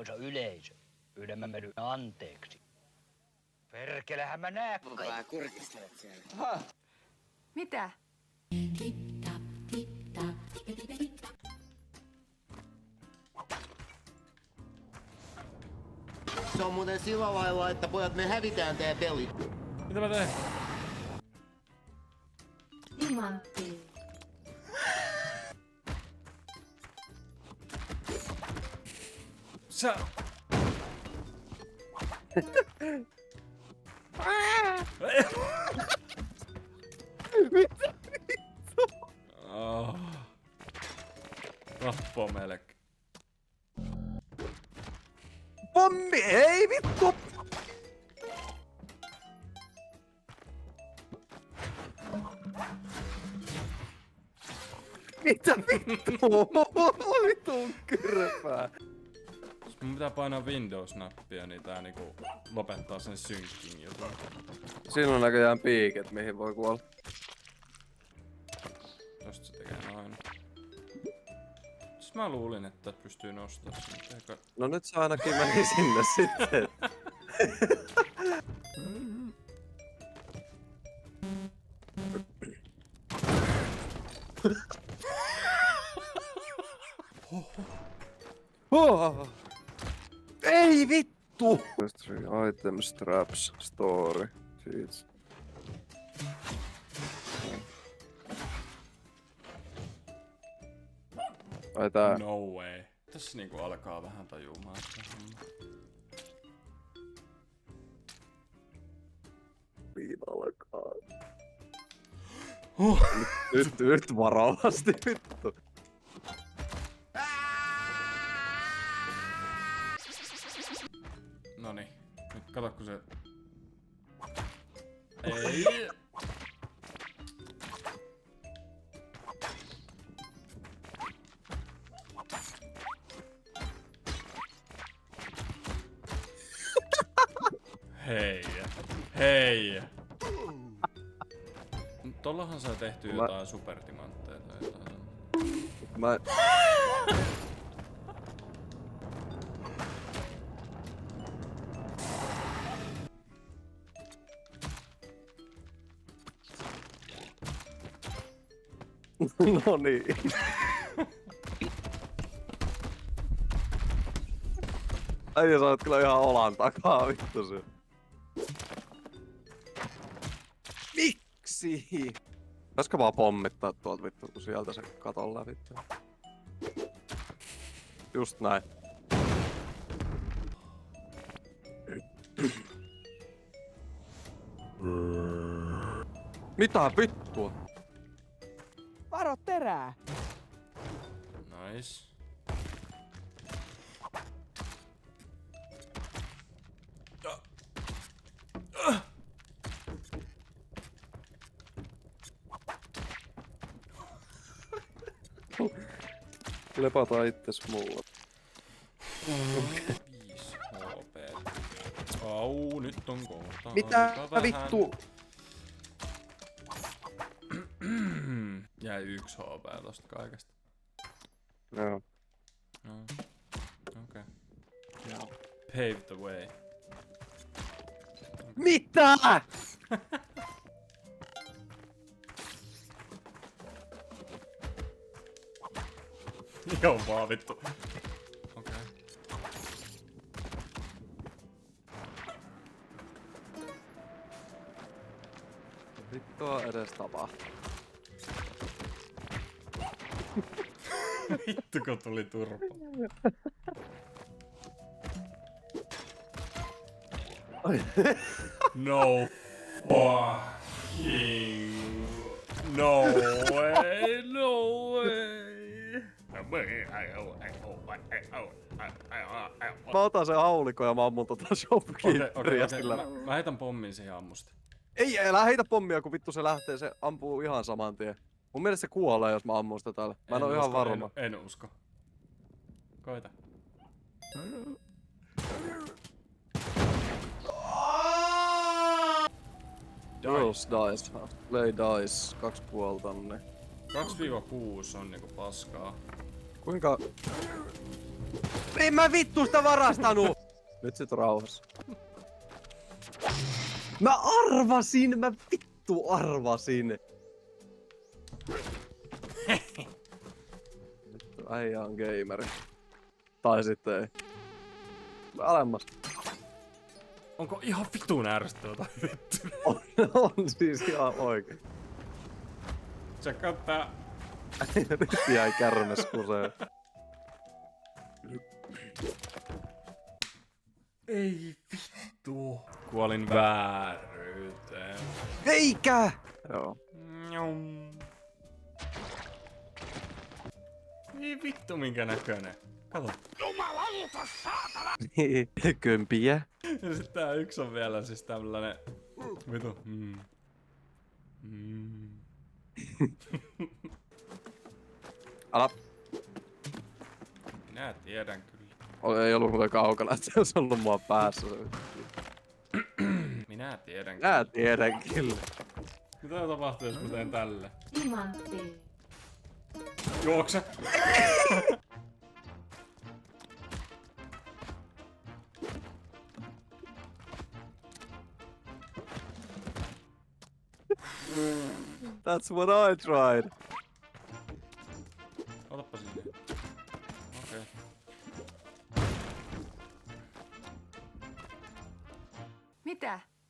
arvoisa yleisö, pyydämme meille anteeksi. Perkelehän mä näen. Onko vähän kurkistelet siellä? Mitä? Se on muuten sillä lailla, että pojat me hävitään tää peli. Mitä mä teen? Timantti. Sä... Mitä? Oh. Tappo melkein. Pommi! Ei vittu! Mitä vittu? Vitun kyrpää. Jos mun pitää painaa Windows-nappia, niin tää niinku lopettaa sen syncing jutun. Siinä on näköjään piiket, mihin voi kuolla. Tosta se tekee noin. Siis mä luulin, että pystyy nostamaan sen. Teekö... No nyt se ainakin meni sinne sitten. Oh. Ei vittu! Item straps story. Sheets. Ai tää. No way. Tässä niinku alkaa vähän tajumaan sitä hommaa. Niin alkaa. Nyt varovasti vittu. Noniin. Nyt kato kun se... Ei! Hei! Hei! Tollahan saa tehty jotain supertimantteja tai jotain. Mä... No niin. Äijä sä oot kyllä ihan olan takaa vittu se. Miksi? Pitäisikö vaan pommittaa tuolta vittu, kun sieltä se katolla vittu. Just näin. Mitä vittua? Varo terää! Nice. Lepata itses mulla. 5 HP. Au, nyt on kohta. Mitä aika vähän. vittu? Jäi 1 HP tosta kaikesta. Joo. No. Okei. Okay. Pave the way. Mitä? Joo vaan vittu. Okei. Vittua edes tapahtuu. Vittu kun tuli turpa. No fucking no way, no way. Mä otan sen haulikon ja mä ammun tota shopkeeperia sillä. Mä heitän pommin siihen ammusta. Ei, älä heitä pommia, kun vittu se lähtee, se ampuu ihan saman tien. Mun mielestä se kuolee, jos mä ammun sitä täällä. Mä en oo ihan varma. En usko. Koita. Rolls dice. Play dice. 2,5 tonne. 2-6 on niinku paskaa. Kuinka... En mä vittu sitä varastanut! Nyt sit rauhassa. Mä vittu arvasin! Vittu, äijä on gameri. Tai sitten ei. Alemmas. Onko ihan vitun ärsyttävää vittu? On siis ihan oikein. Tsekkaa tää. Nyt jäi kärmes kuseen. Ei vittu. Kuolin vääryyteen. Eikä! Joo. Njom. Ei vittu minkä näköinen. Kato. Kömpiä. Ja sit tää yksi on vielä siis tällainen. Vitu. Ala. Minä tiedän kyllä. Ei ollut muuten kaukana, että se olisi ollut mua päässä. Minä tiedän kyllä. Mä tiedän kyllä. Mitä tapahtuu jos mä teen tälle? Timantti. Juokse! That's what I tried. Otappa sinne. Okei. Mitä?